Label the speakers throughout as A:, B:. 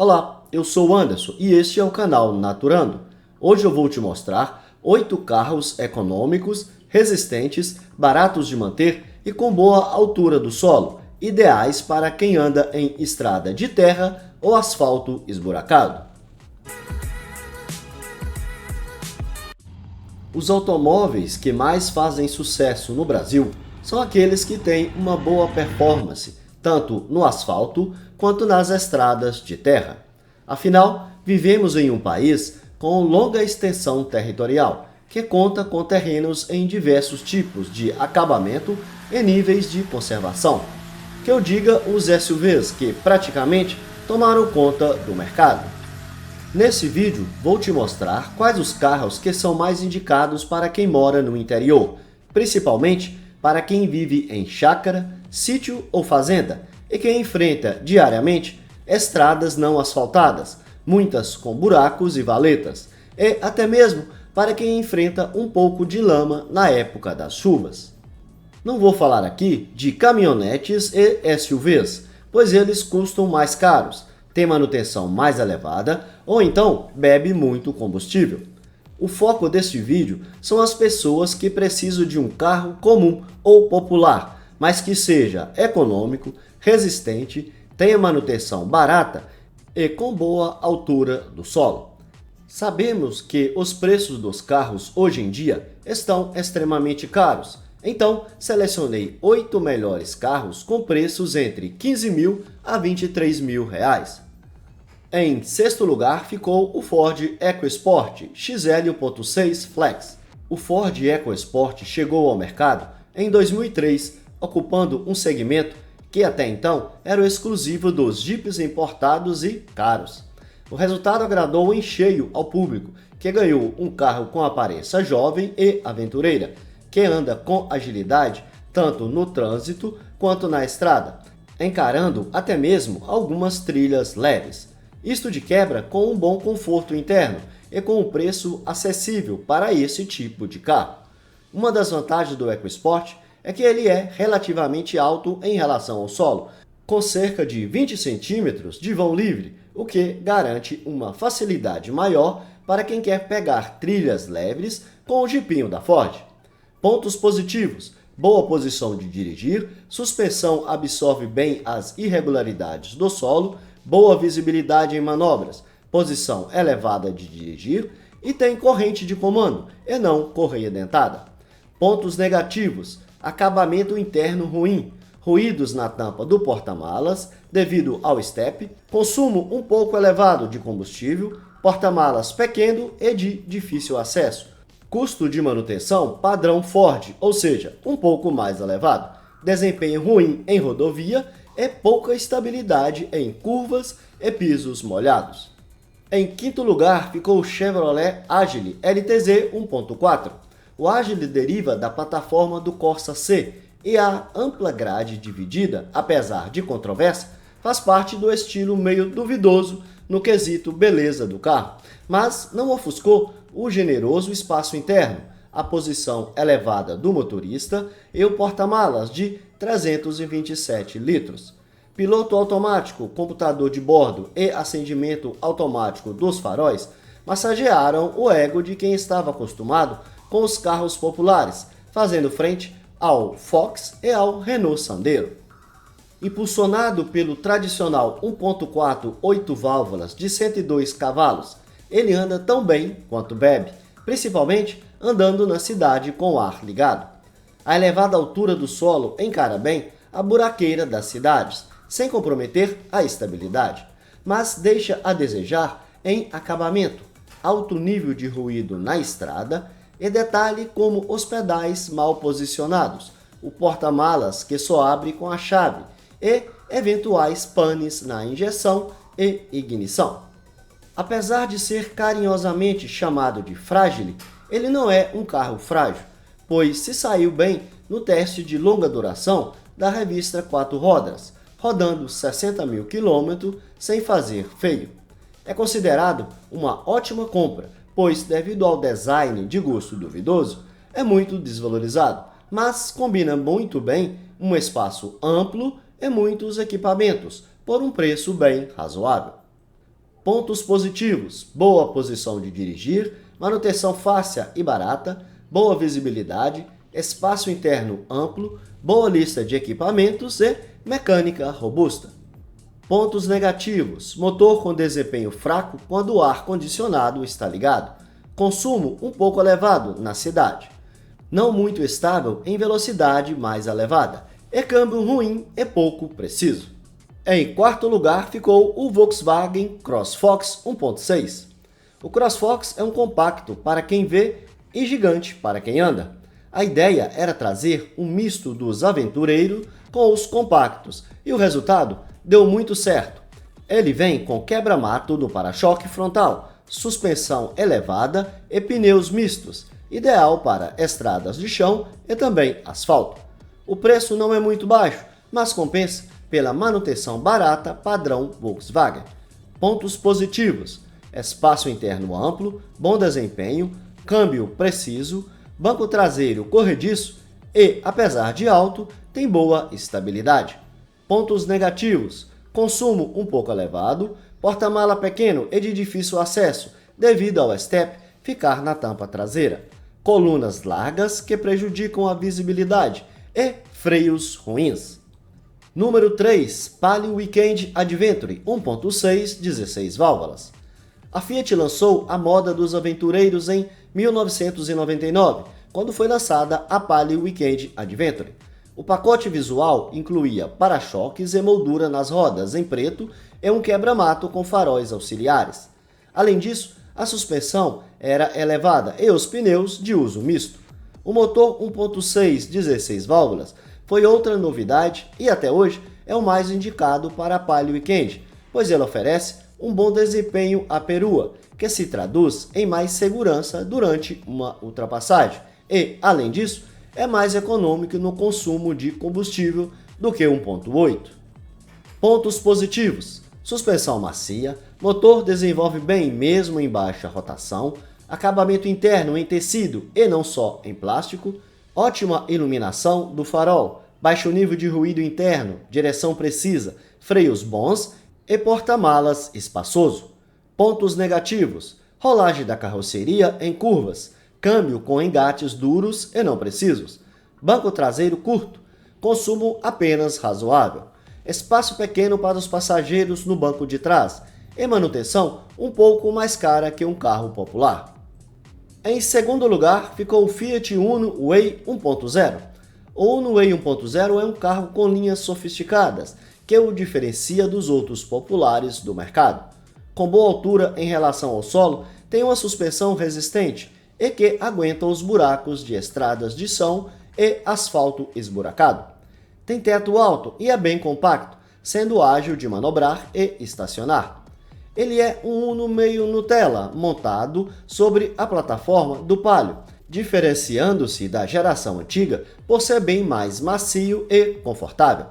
A: Olá, eu sou o Anderson e este é o canal Naturando. Hoje eu vou te mostrar 8 carros econômicos, resistentes, baratos de manter e com boa altura do solo, ideais para quem anda em estrada de terra ou asfalto esburacado. Os automóveis que mais fazem sucesso no Brasil são aqueles que têm uma boa performance, tanto no asfalto quanto nas estradas de terra. Afinal, vivemos em um país com longa extensão territorial, que conta com terrenos em diversos tipos de acabamento e níveis de conservação. Que eu diga os SUVs, que praticamente tomaram conta do mercado. Nesse vídeo, vou te mostrar quais os carros que são mais indicados para quem mora no interior, principalmente para quem vive em chácara, sítio ou fazenda, e que enfrenta diariamente estradas não asfaltadas, muitas com buracos e valetas, e até mesmo para quem enfrenta um pouco de lama na época das chuvas. Não vou falar aqui de caminhonetes e SUVs, pois eles custam mais caros, têm manutenção mais elevada ou então bebe muito combustível. O foco deste vídeo são as pessoas que precisam de um carro comum ou popular, mas que seja econômico, resistente, tenha manutenção barata e com boa altura do solo. Sabemos que os preços dos carros hoje em dia estão extremamente caros, então selecionei 8 melhores carros com preços entre 15 mil a 23 mil reais. Em sexto lugar ficou o Ford EcoSport XL1.6 Flex. O Ford EcoSport chegou ao mercado em 2003, ocupando um segmento que até então era o exclusivo dos Jeeps importados e caros. O resultado agradou em cheio ao público, que ganhou um carro com aparência jovem e aventureira, que anda com agilidade tanto no trânsito quanto na estrada, encarando até mesmo algumas trilhas leves. Isto de quebra com um bom conforto interno e com um preço acessível para esse tipo de carro. Uma das vantagens do EcoSport é que ele é relativamente alto em relação ao solo, com cerca de 20 centímetros de vão livre, o que garante uma facilidade maior para quem quer pegar trilhas leves com o jipinho da Ford. Pontos positivos: boa posição de dirigir, suspensão absorve bem as irregularidades do solo, boa visibilidade em manobras, posição elevada de dirigir e tem corrente de comando e não correia dentada. Pontos negativos: acabamento interno ruim, ruídos na tampa do porta-malas devido ao step, consumo um pouco elevado de combustível, porta-malas pequeno e de difícil acesso, custo de manutenção padrão Ford, ou seja, um pouco mais elevado, desempenho ruim em rodovia e pouca estabilidade em curvas e pisos molhados. Em quinto lugar ficou o Chevrolet Agile LTZ 1.4. O Agile deriva da plataforma do Corsa C e a ampla grade dividida, apesar de controvérsia, faz parte do estilo meio duvidoso no quesito beleza do carro, mas não ofuscou o generoso espaço interno, a posição elevada do motorista e o porta-malas de 327 litros. Piloto automático, computador de bordo e acendimento automático dos faróis massagearam o ego de quem estava acostumado com os carros populares, fazendo frente ao Fox e ao Renault Sandero. Impulsionado pelo tradicional 1.4 8 válvulas de 102 cavalos, ele anda tão bem quanto bebe, principalmente andando na cidade com o ar ligado. A elevada altura do solo encara bem a buraqueira das cidades, sem comprometer a estabilidade, mas deixa a desejar em acabamento, alto nível de ruído na estrada e detalhe como os pedais mal posicionados, o porta-malas que só abre com a chave e eventuais panes na injeção e ignição. Apesar de ser carinhosamente chamado de Fragile, ele não é um carro frágil, pois se saiu bem no teste de longa duração da revista 4 Rodas, rodando 60 mil quilômetros sem fazer feio. É considerado uma ótima compra, pois devido ao design de gosto duvidoso, é muito desvalorizado, mas combina muito bem um espaço amplo e muitos equipamentos, por um preço bem razoável. Pontos positivos: boa posição de dirigir, manutenção fácil e barata, boa visibilidade, espaço interno amplo, boa lista de equipamentos e mecânica robusta. Pontos negativos: motor com desempenho fraco quando o ar-condicionado está ligado, consumo um pouco elevado na cidade, não muito estável em velocidade mais elevada, e câmbio ruim e pouco preciso. Em quarto lugar ficou o Volkswagen CrossFox 1.6. O CrossFox é um compacto para quem vê e gigante para quem anda. A ideia era trazer um misto dos aventureiros com os compactos e o resultado deu muito certo. Ele vem com quebra-mato no para-choque frontal, suspensão elevada e pneus mistos, ideal para estradas de chão e também asfalto. O preço não é muito baixo, mas compensa pela manutenção barata padrão Volkswagen. Pontos positivos: espaço interno amplo, bom desempenho, câmbio preciso, banco traseiro corrediço e, apesar de alto, tem boa estabilidade. Pontos negativos: consumo um pouco elevado, porta-mala pequeno e de difícil acesso devido ao step ficar na tampa traseira, colunas largas que prejudicam a visibilidade e freios ruins. Número 3, Palio Weekend Adventure 1.6 16 válvulas. A Fiat lançou a moda dos aventureiros em 1999, quando foi lançada a Palio Weekend Adventure. O pacote visual incluía para-choques e moldura nas rodas em preto e um quebra-mato com faróis auxiliares. Além disso, a suspensão era elevada e os pneus de uso misto. O motor 1.6 16 válvulas foi outra novidade e até hoje é o mais indicado para a Palio Weekend, pois ele oferece um bom desempenho à perua, que se traduz em mais segurança durante uma ultrapassagem e, além disso, é mais econômico no consumo de combustível do que 1.8. Pontos positivos: suspensão macia, motor desenvolve bem mesmo em baixa rotação, acabamento interno em tecido e não só em plástico, ótima iluminação do farol, baixo nível de ruído interno, direção precisa, freios bons e porta-malas espaçoso. Pontos negativos: rolagem da carroceria em curvas, câmbio com engates duros e não precisos, banco traseiro curto, consumo apenas razoável, espaço pequeno para os passageiros no banco de trás e manutenção um pouco mais cara que um carro popular. Em segundo lugar ficou o Fiat Uno Way 1.0. O Uno Way 1.0 é um carro com linhas sofisticadas, que o diferencia dos outros populares do mercado. Com boa altura em relação ao solo, tem uma suspensão resistente e que aguenta os buracos de estradas de chão e asfalto esburacado. Tem teto alto e é bem compacto, sendo ágil de manobrar e estacionar. Ele é um Uno meio Nutella, montado sobre a plataforma do Palio, diferenciando-se da geração antiga por ser bem mais macio e confortável.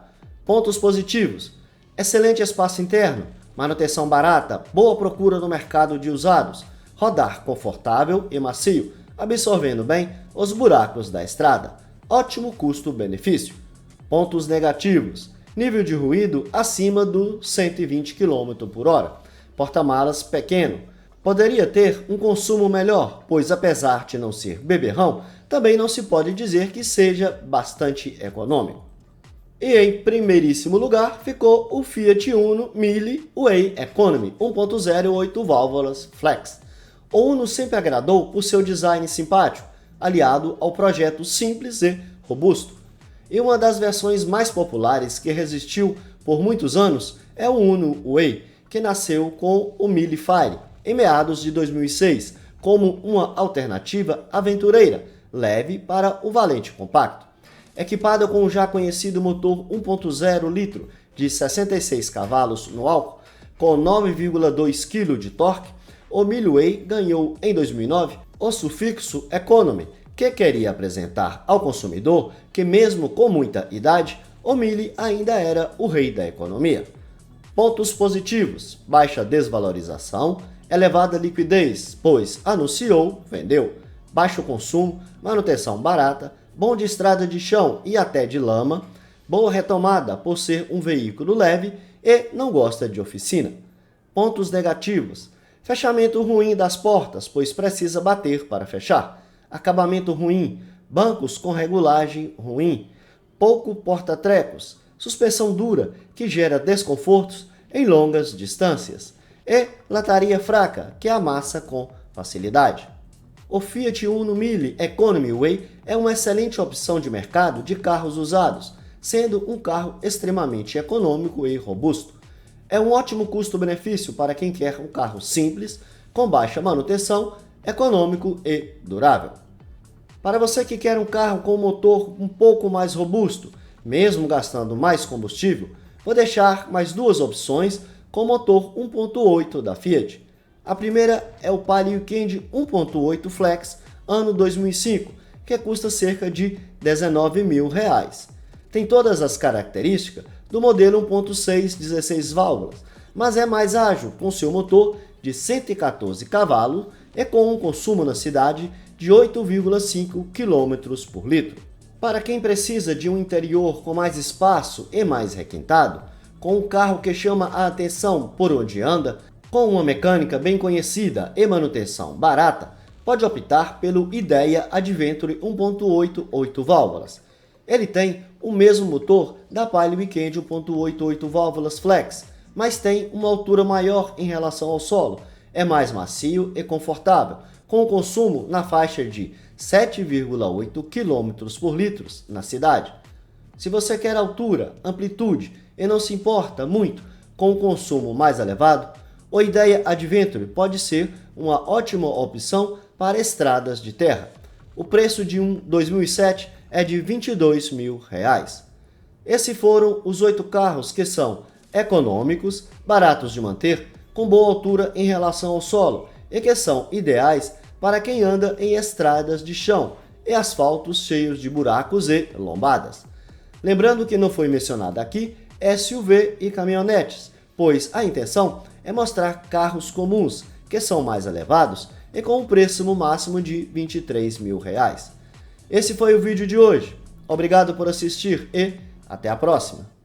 A: Pontos positivos: excelente espaço interno, manutenção barata, boa procura no mercado de usados, rodar confortável e macio, absorvendo bem os buracos da estrada, ótimo custo-benefício. Pontos negativos: nível de ruído acima do 120 km/h, porta-malas pequeno. Poderia ter um consumo melhor, pois apesar de não ser beberrão, também não se pode dizer que seja bastante econômico. E em primeiríssimo lugar ficou o Fiat Uno Mille Way Economy 1.0 8 válvulas Flex. O Uno sempre agradou por seu design simpático, aliado ao projeto simples e robusto. E uma das versões mais populares que resistiu por muitos anos é o Uno Way, que nasceu com o Mille Fire em meados de 2006, como uma alternativa aventureira, leve para o valente compacto. Equipada com o já conhecido motor 1.0 litro de 66 cavalos no álcool, com 9,2 kg de torque, o Mille Way ganhou em 2009 o sufixo Economy, que queria apresentar ao consumidor que mesmo com muita idade, o Mille ainda era o rei da economia. Pontos positivos: baixa desvalorização, elevada liquidez, pois anunciou, vendeu, baixo consumo, manutenção barata, bom de estrada de chão e até de lama, boa retomada por ser um veículo leve e não gosta de oficina. Pontos negativos: fechamento ruim das portas, pois precisa bater para fechar. Acabamento ruim, bancos com regulagem ruim, pouco porta-trecos, suspensão dura, que gera desconfortos em longas distâncias, e lataria fraca, que amassa com facilidade. O Fiat Uno Mille Economy Way é uma excelente opção de mercado de carros usados, sendo um carro extremamente econômico e robusto. É um ótimo custo-benefício para quem quer um carro simples, com baixa manutenção, econômico e durável. Para você que quer um carro com um motor um pouco mais robusto, mesmo gastando mais combustível, vou deixar mais duas opções com motor 1.8 da Fiat. A primeira é o Palio Weekend 1.8 Flex, ano 2005, que custa cerca de R$ 19 mil. Tem todas as características do modelo 1.6 16 válvulas, mas é mais ágil com seu motor de 114 cavalos e com um consumo na cidade de 8,5 km por litro. Para quem precisa de um interior com mais espaço e mais requintado, com um carro que chama a atenção por onde anda, com uma mecânica bem conhecida e manutenção barata, pode optar pelo Idea Adventure 1.8 8 válvulas. Ele tem o mesmo motor da Palio Weekend 1.8 8 válvulas Flex, mas tem uma altura maior em relação ao solo, é mais macio e confortável, com consumo na faixa de 7,8 km por litro na cidade. Se você quer altura, amplitude e não se importa muito com o consumo mais elevado, o Idea Adventure pode ser uma ótima opção para estradas de terra. O preço de um 2007 é de R$ 22 mil. Esses foram os 8 carros que são econômicos, baratos de manter, com boa altura em relação ao solo e que são ideais para quem anda em estradas de chão e asfaltos cheios de buracos e lombadas. Lembrando que não foi mencionado aqui SUV e caminhonetes, pois a intenção é mostrar carros comuns, que são mais elevados e com um preço máximo de R$ 23 mil. Esse foi o vídeo de hoje. Obrigado por assistir e até a próxima!